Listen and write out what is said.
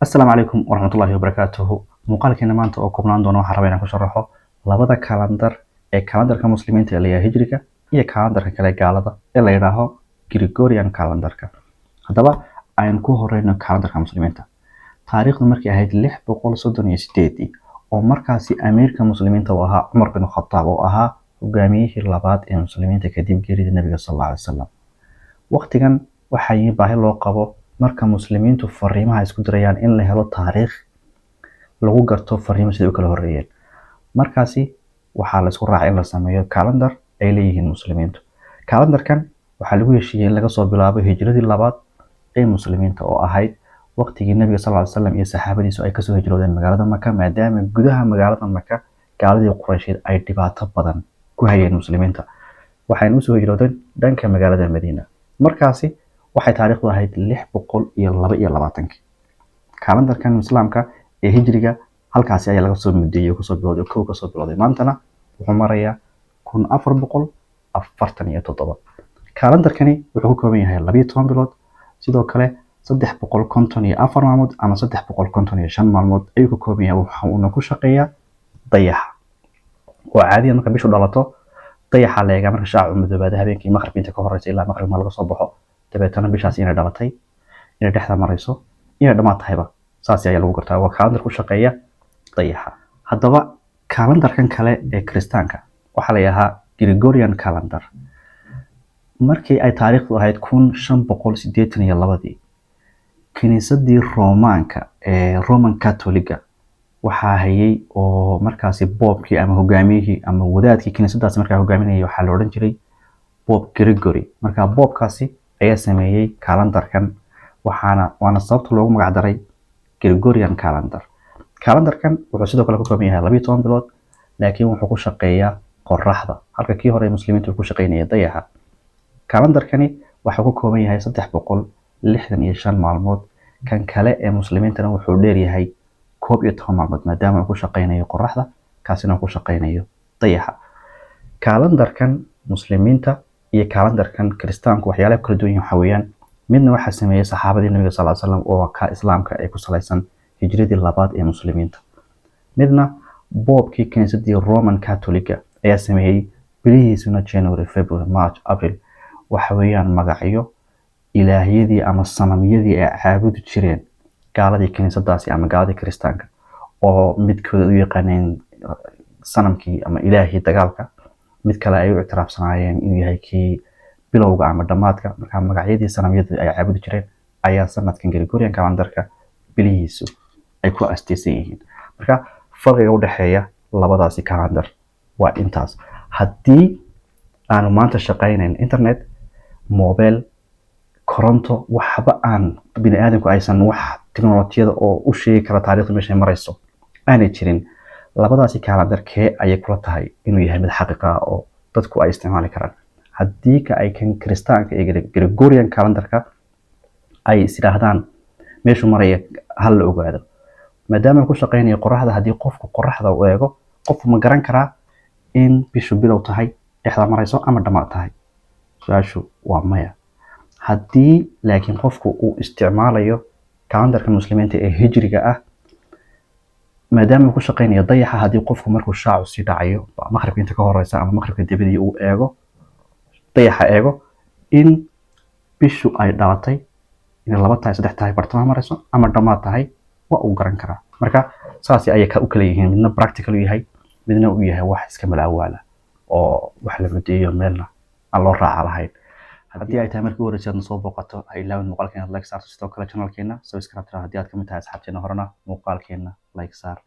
السلام عليكم ورحمة الله وبركاته. مقالكينا maanta oo koobnaan doona waxaan rabaa inaan ku sharaxo labada kalendar ee kalendarka muslimiinta ee la yiraahdo hijriga iyo kalendarka kale gaalada ee la yiraahdo Gregorian kalendarka. Haddaba ayaan ku horeyno kalendarka muslimiinta. Taariikhdu markay ahayd 638 oo markaasi amiirka muslimiinta uu ahaa Umar bin Khattab oo ahaa hogaamiyihii labaad ee muslimiinta kadib geerida Nabiga sallallahu alayhi wasallam. Waqtigan waxaa baahi loo qabo marka muslimiintu fariimaha isku dirayaan in la helo taariikh lagu garto fariimo sida kala horeeyeen. Markaasi waxaa la isku raacay in la sameeyo calendar ay leeyihiin muslimiintu. Calendarkan waxaa lagu heshiiyay in laga soo bilaabo hijradii labaad ee muslimiinta oo ahayd waqtigii Nabiga sallallahu alayhi wasallam iyo saxaabadiisu ay kasoo hijroodeen magaalada Makka maadaama gudaha magaalada Makka gaaladii Quraysheed ay dhibaato badan ku hayeen muslimiinta. Waxayna u soo hijroodeen dhanka magaalada Madiina. Markaasi waxay taariikhdu ahayd 622. Kalendarkan islaamka ee hijriga halkaasi ayaa laga soo mudeeyay oo kasoo bilowday maantana wuxuu marayaa 1447. Kalendarkani wuxuu ka kooban yahay 12 bilood sidoo kale 354 maalmood ama 355 maalmood ayuu ka kooban yahay. waxa uu ku shaqeeyaa dayaxa oo caadi marka bishu dhalato dayaxa la eega marka shaacu madoobaada habeenkii maqribka inta ka horeysa ilaa maqribka laga soo baxo dabeetana bishaas inay dhalatay inay dhexda marayso inay dhamaatayba saas ayaa lagu gartaa. waa kalendar ku shaqeeya dayaxa. Haddaba kalendarkan kale ee Kiristaanka waxaa la yiraahdaa Gregorian calendar. Markii ay taariikhdu ahayd 1582 kiniisadii Roomaanka ee Roman Catholic waxaa hayay oo markaasi boobkii ama hogaamiyihii ama wadaadkii kiniisadaas markaa hogaaminayay waxaa la oran jiray Pope Gregory. marka boobkaasi ayaa sameeyay kalendarkan waana sababta loogu magac daray Gregorian calendar. Kalendarkan wuxuu sidoo kale ka kooban yahay 12 bilood laakiin wuxuu ku shaqeeyaa qorraxda halka kii hore muslimiintu ku shaqeynayeen dayaxa. Kalendarkani wuxuu ka kooban yahay 365 maalmood kan kale ee muslimiintana wuxuu dheer yahay 11 maalmood maadaama uu ku shaqeynayo qorraxda kaasina uu ku shaqeynayo dayaxa. Kalendarkan muslimiinta iyo kalendarkan Kiristaanku waxyaalaha kala duwan waxa weeyaan midna waxa sameeyay saxaabadii Nabiga sallallahu alayhi wasallam oo ka islaamka ay ku salaysan hijradii labaad ee muslimiinta. midna boobkii kiniisadii Roman Catholic ayaa sameeyay bilihiisuna January, February, March, April waxa weeyaan magacyo ilaahiyadii ama sanamyadii ay caabudi jireen gaaladii kiniisadaasi ama gaaladii Kiristaanka oo midkood u yaqaaneen sanamkii ama ilaahii dagaalka mid kale ay u ictiraafsanayeen inuu yahay kii bilowga ama dhamaadka. marka magacyadii sanamyadii ay caabudi jireen ayaa sanadkan Gregorian calendarka bilihiisu ay ku astaysan yihiin. marka farqiga u dhaxeeya labadaasi calendar waa intaas. haddii aanu maanta shaqeynayn internet mobile koronto waxba aan bini aadamku aysan wax tiknoolajiyada oo u sheegi kara taariikhda meesha ay marayso aanay jirin labadaasi calendar kee ayay kula tahay inuu yahay mid xaqiiqo ah oo dadku ay isticmaali karaan. haddii ka ay kan Kiristaanka ee Gregorian calendarka ay isiraahdaan meeshu maraya hal la ogaado maadaama uu ku shaqeynayo qorraxda. haddii qofku qorraxda u eego qofku ma garan karaa in bishu bilow tahay dhexda marayso ama dhamaad tahay? su'aashu waa maya. haddii laakiin qofku uu isticmaalayo kalendarka muslimiinta ee hijriga ah maadaama uu ku shaqeynayo dayaxa haddii qofku markuu shaacu sii dhacayo maqribka inta ka horeysa ama maqribka dibadii uu eego dayaxa eego in bishu ay dhalatay in 2 tahay 3 tahay bartamaha marayso ama dhamaad tahay waa uu garan karaa. marka saasi ayay ka u kala yihiin midna practical yahay midna uu yahay wax iska malaawaala oo wax la mudeeyo meelna aan loo raaca lahayn. haddii ay tahay markii hore aad soo booqato ha ilaawin muuqaalkeena like saar sidoo kale channelkeena subscribe haddii aad ka mid tahay asxaabteena horena muuqaalkeena like saar.